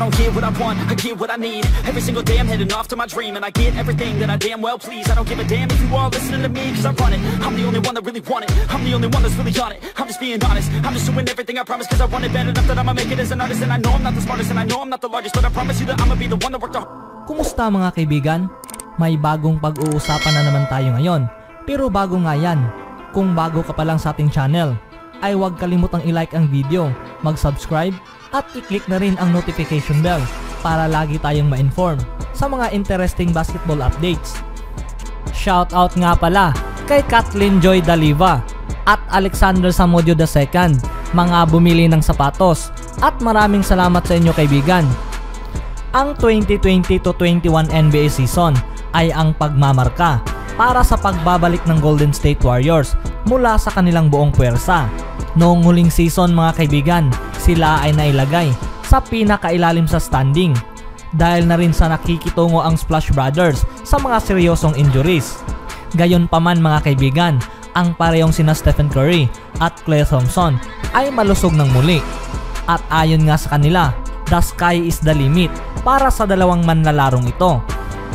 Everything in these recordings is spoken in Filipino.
don't get what I want, I get what I need. Every single day I'm heading off to my dream, and I get everything that I damn well please. I don't give a damn if you all listening to me, cause I run it. I'm the only one that really want it, I'm the only one that's really on it. I'm just being honest, I'm just doing everything I promise, cause I want it bad enough that I'ma make it as an artist. And I know I'm not the smartest, and I know I'm not the largest, but I promise you that I'ma be the one that worked the Kumusta mga kaibigan? May bagong pag-uusapan na naman tayo ngayon. Pero bago nga yan, kung bago ka pa lang sa ating channel, ay huwag kalimutang i-like ang video, mag-subscribe, at i-click na rin ang notification bell para lagi tayong ma-inform sa mga interesting basketball updates. Shoutout nga pala kay Kathleen Joy Daliva at Alexander Samudio II, mga bumili ng sapatos, at maraming salamat sa inyo kaibigan. Ang 2020-21 NBA season ay ang pagmamarka para sa pagbabalik ng Golden State Warriors mula sa kanilang buong puwersa. Noong huling season mga kaibigan, sila ay nailagay sa pinakailalim sa standing dahil na rin sa nakikitungo ang Splash Brothers sa mga seryosong injuries. Gayunpaman mga kaibigan, ang parehong sina Stephen Curry at Klay Thompson ay malusog ng muli. At ayon nga sa kanila, the sky is the limit para sa dalawang manlalarong ito.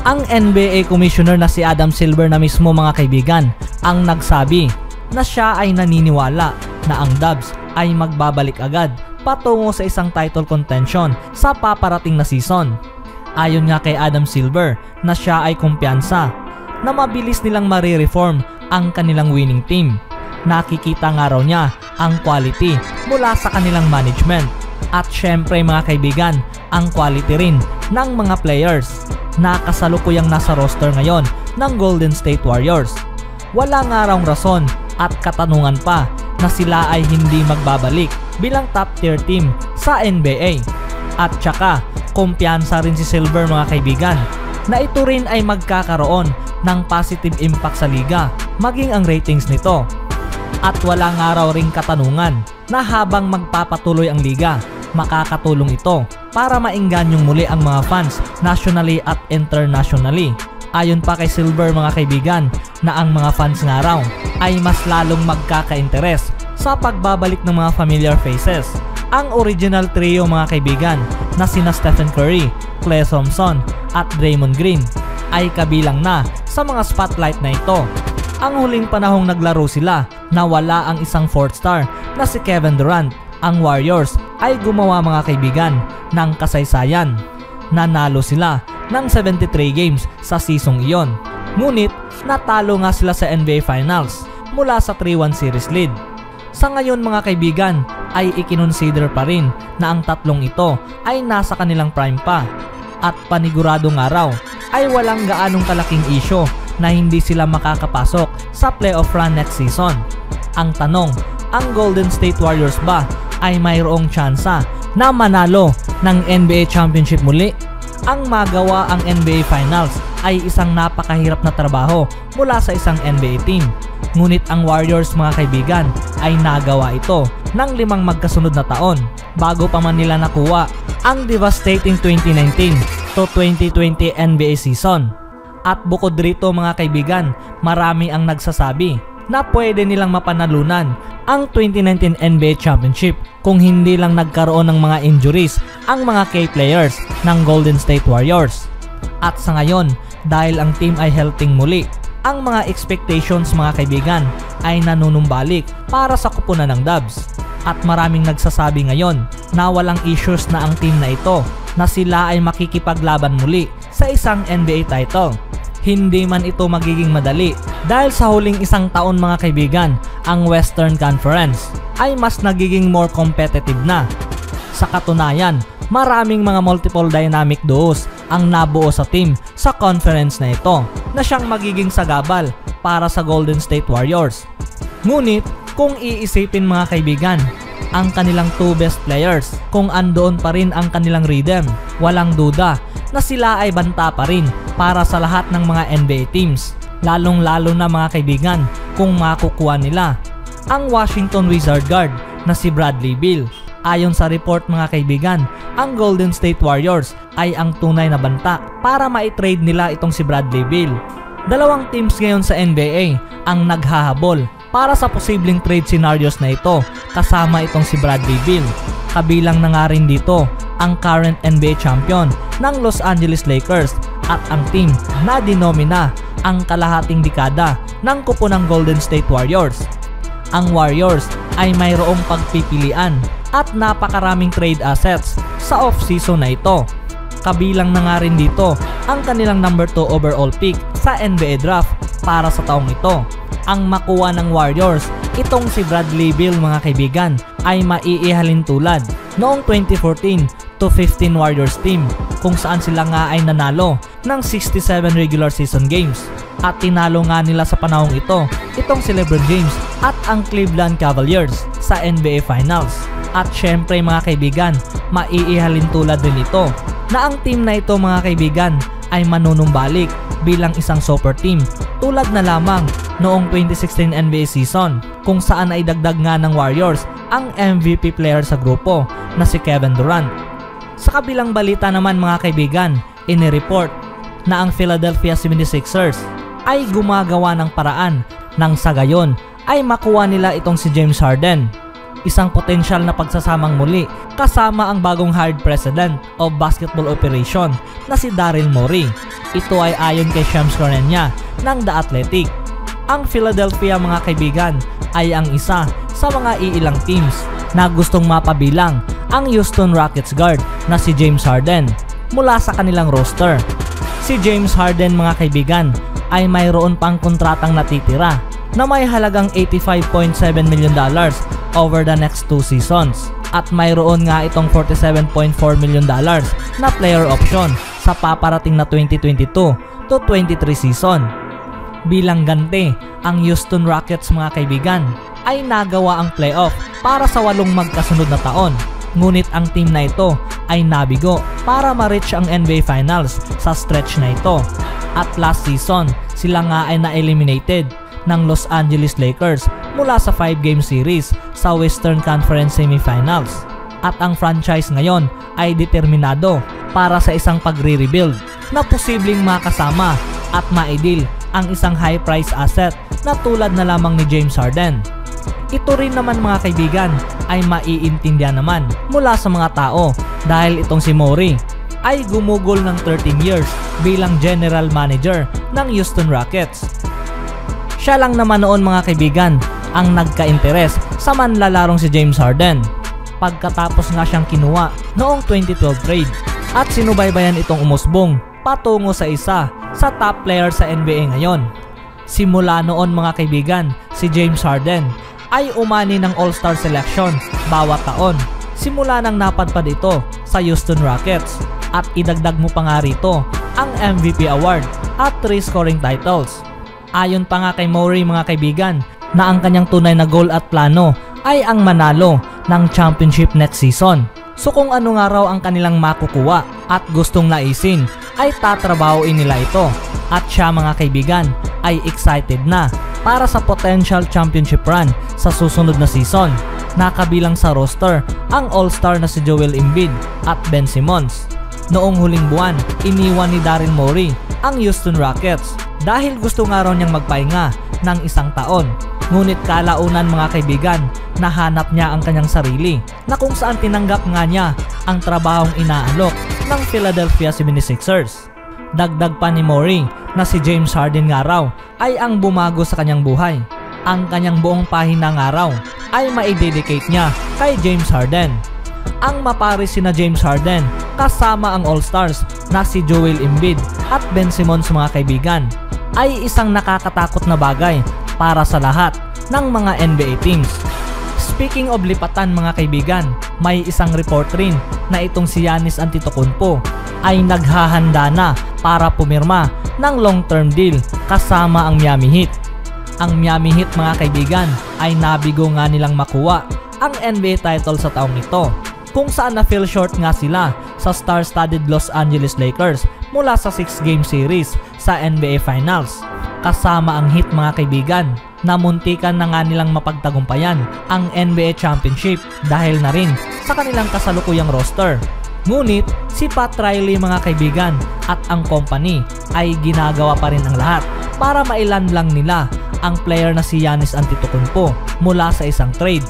Ang NBA Commissioner na si Adam Silver na mismo mga kaibigan ang nagsabi na siya ay naniniwala na ang Dubs ay magbabalik agad patungo sa isang title contention sa paparating na season. Ayon nga kay Adam Silver na siya ay kumpiyansa na mabilis nilang marireform ang kanilang winning team. Nakikita nga raw niya ang quality mula sa kanilang management at syempre mga kaibigan, ang quality rin ng mga players na kasalukuyang nasa roster ngayon ng Golden State Warriors. Wala nga raw rason at katanungan pa na sila ay hindi magbabalik bilang top tier team sa NBA. At tsaka, kumpiyansa rin si Silver mga kaibigan na ito rin ay magkakaroon ng positive impact sa liga, maging ang ratings nito. At wala nga raw ring katanungan na habang magpapatuloy ang liga, makakatulong ito para mainggan yung muli ang mga fans nationally at internationally. Ayon pa kay Silver mga kaibigan na ang mga fans nga raw ay mas lalong magkaka-interes sa pagbabalik ng mga familiar faces. Ang original trio mga kaibigan na sina Stephen Curry, Klay Thompson at Draymond Green ay kabilang na sa mga spotlight na ito. Ang huling panahong naglaro sila na wala ang isang fourth star na si Kevin Durant, ang Warriors ay gumawa mga kaibigan ng kasaysayan. Nanalo sila ng 73 games sa seasong iyon. Ngunit natalo nga sila sa NBA Finals mula sa 3-1 series lead. Sa ngayon mga kaibigan ay ikinonsider pa rin na ang tatlong ito ay nasa kanilang prime pa. At panigurado nga raw ay walang gaanong kalaking issue na hindi sila makakapasok sa playoff run next season. Ang tanong, ang Golden State Warriors ba ay mayroong tsansa na manalo ng NBA Championship muli? Ang magawa ang NBA Finals ay isang napakahirap na trabaho mula sa isang NBA team. Ngunit ang Warriors mga kaibigan ay nagawa ito ng 5 magkasunod na taon bago pa man nila nakuha ang devastating 2019 to 2020 NBA season. At bukod rito mga kaibigan, marami ang nagsasabi na pwede nilang mapanalunan ang 2019 NBA Championship kung hindi lang nagkaroon ng mga injuries ang mga key players ng Golden State Warriors. At sa ngayon, dahil ang team ay healthy muli, ang mga expectations mga kaibigan ay nanunumbalik para sa kupunan ng Dubs. At maraming nagsasabi ngayon na walang issues na ang team na ito na sila ay makikipaglaban muli sa isang NBA title. Hindi man ito magiging madali dahil sa huling isang taon mga kaibigan, ang Western Conference ay mas nagiging more competitive na. Sa katunayan, maraming mga multiple dynamic duos ang nabuo sa team sa conference na ito na siyang magiging sagabal para sa Golden State Warriors. Ngunit kung iisipin mga kaibigan, ang kanilang 2 best players, kung andoon pa rin ang kanilang rhythm, walang duda na sila ay banta pa rin para sa lahat ng mga NBA teams, lalong-lalo na mga kaibigan kung makukuha nila ang Washington Wizard guard na si Bradley Beal. Ayon sa report mga kaibigan, ang Golden State Warriors ay ang tunay na banta para ma-trade nila itong si Bradley Beal. Dalawang teams ngayon sa NBA ang naghahabol para sa posibleng trade scenarios na ito kasama itong si Bradley Beal. Kabilang na nga rin dito ang current NBA champion ng Los Angeles Lakers at ang team na dinomina ang kalahating dekada ng kupo ng Golden State Warriors. Ang Warriors ay mayroong pagpipilian at napakaraming trade assets sa off-season na ito. Kabilang na nga rin dito ang kanilang number 2 overall pick sa NBA draft para sa taong ito. Ang makuha ng Warriors, itong si Bradley Beal mga kaibigan, ay maiihalin tulad noong 2014 to 15 Warriors team kung saan sila nga ay nanalo ng 67 regular season games. At tinalo nga nila sa panahong ito itong si LeBron James at ang Cleveland Cavaliers sa NBA Finals. At syempre mga kaibigan, maiihalin tulad din ito na ang team na ito mga kaibigan ay manunumbalik bilang isang super team tulad na lamang noong 2016 NBA season kung saan ay dagdag nga ng Warriors ang MVP player sa grupo na si Kevin Durant. Sa kabilang balita naman mga kaibigan, inireport na ang Philadelphia 76ers ay gumagawa ng paraan nang sa gayon ay makuha nila itong si James Harden. Isang potensyal na pagsasamang muli kasama ang bagong hired president of basketball operation na si Daryl Morey. Ito ay ayon kay Shams Charania ng The Athletic. Ang Philadelphia mga kaibigan ay ang isa sa mga iilang teams na gustong mapabilang ang Houston Rockets guard na si James Harden mula sa kanilang roster. Si James Harden mga kaibigan ay mayroon pang kontratang natitira na may halagang $85.7 million over the next 2 seasons at mayroon nga itong $47.4 million na player option sa paparating na 2022 to 23 season. Bilang ganti, ang Houston Rockets mga kaibigan ay nagawa ang playoff para sa 8 magkasunod na taon. Ngunit ang team na ito ay nabigo para ma-reach ang NBA Finals sa stretch na ito. At last season, sila nga ay na-eliminated ng Los Angeles Lakers mula sa 5-game series sa Western Conference Semifinals. At ang franchise ngayon ay determinado para sa isang pagre-rebuild na posibleng makasama at maidil ang isang high-price asset na tulad na lamang ni James Harden. Ito rin naman mga kaibigan ay maiintindihan naman mula sa mga tao dahil itong si Morey ay gumugol ng 13 years bilang general manager ng Houston Rockets. Siya lang naman noon mga kaibigan ang nagka-interes sa manlalarong si James Harden pagkatapos nga siyang kinuha noong 2012 trade at sinubaybayan itong umusbong patungo sa isa sa top player sa NBA ngayon. Simula noon mga kaibigan, si James Harden ay umani ng All-Star selection bawat taon simula nang napadpad ito sa Houston Rockets. At idagdag mo pa nga rito ang MVP award at 3 scoring titles. Ayon pa nga kay Morey mga kaibigan na ang kanyang tunay na goal at plano ay ang manalo ng championship next season. So kung ano nga raw ang kanilang makukuha at gustong naisin ay tatrabahoin nila ito. At siya mga kaibigan ay excited na para sa potential championship run sa susunod na season. Nakabilang sa roster ang all-star na si Joel Embiid at Ben Simmons. Noong huling buwan, iniwan ni Daryl Morey ang Houston Rockets dahil gusto nga raw niyang magpahinga ng 1 taon. Ngunit kalaunan mga kaibigan, nahanap niya ang kanyang sarili na kung saan tinanggap nga niya ang trabahong inaalok ng Philadelphia 76ers. Dagdag pa ni Morey na si James Harden nga raw ay ang bumago sa kanyang buhay. Ang kanyang buong pahina nga raw ay maidedicate niya kay James Harden. Ang maparis sina James Harden kasama ang All-Stars na si Joel Embiid at Ben Simmons mga kaibigan ay isang nakakatakot na bagay para sa lahat ng mga NBA teams. Speaking of lipatan mga kaibigan, may isang report rin na itong si Giannis Antetokounmpo ay naghahanda na para pumirma ng long-term deal kasama ang Miami Heat. Ang Miami Heat mga kaibigan ay nabigo nga nilang makuha ang NBA title sa taong ito, kung saan na-fell short nga sila sa star-studded Los Angeles Lakers mula sa 6-game series sa NBA Finals. Kasama ang Heat mga kaibigan na muntikan na nga nilang mapagtagumpayan ang NBA Championship dahil na rin sa kanilang kasalukuyang roster. Ngunit si Pat Riley mga kaibigan at ang company ay ginagawa pa rin ang lahat para mailan lang nila ang player na si Giannis Antetokounmpo mula sa isang trade.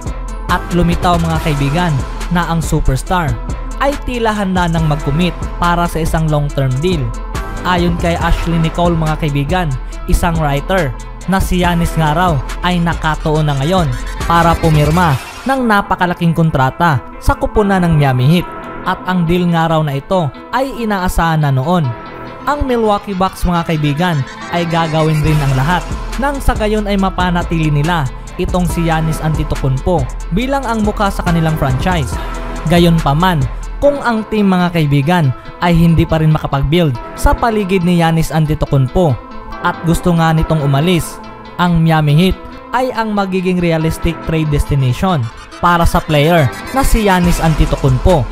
At lumitaw mga kaibigan na ang superstar ay tila handa nang mag-commit para sa isang long-term deal. Ayon kay Ashley Nicole mga kaibigan, isang writer, na si Giannis nga raw ay nakatuon na ngayon para pumirma ng napakalaking kontrata sa kupunan ng Miami Heat. At ang deal nga raw na ito ay inaasahan na noon. Ang Milwaukee Bucks mga kaibigan ay gagawin rin ang lahat nang sa gayon ay mapanatili nila itong si Giannis Antetokounmpo bilang ang mukha sa kanilang franchise. Gayon pa man, kung ang team mga kaibigan ay hindi pa rin makapag-build sa paligid ni Giannis Antetokounmpo at gusto nga nitong umalis, ang Miami Heat ay ang magiging realistic trade destination para sa player na si Giannis Antetokounmpo.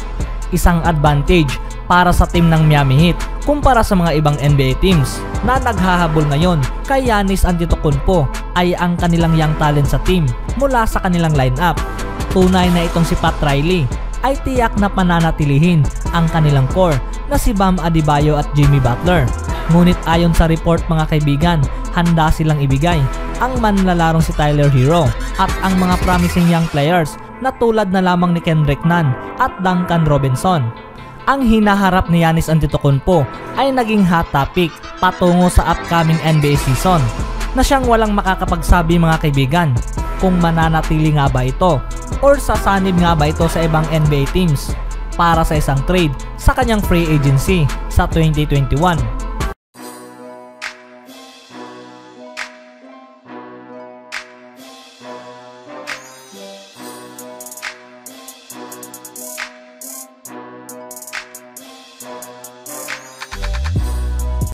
Isang advantage para sa team ng Miami Heat kumpara sa mga ibang NBA teams na naghahabol ngayon kay Giannis Antetokounmpo ay ang kanilang young talent sa team mula sa kanilang lineup. Tunay na itong si Pat Riley ay tiyak na pananatilihin ang kanilang core na si Bam Adebayo at Jimmy Butler. Ngunit ayon sa report mga kaibigan, handa silang ibigay ang manlalarong si Tyler Hero at ang mga promising young players na tulad na lamang ni Kendrick Nunn at Duncan Robinson. Ang hinaharap ni Giannis Antetokounmpo ay naging hot topic patungo sa upcoming NBA season na siyang walang makakapagsabi mga kaibigan kung mananatili nga ba ito or sasanib nga ba ito sa ibang NBA teams para sa isang trade sa kanyang free agency sa 2021.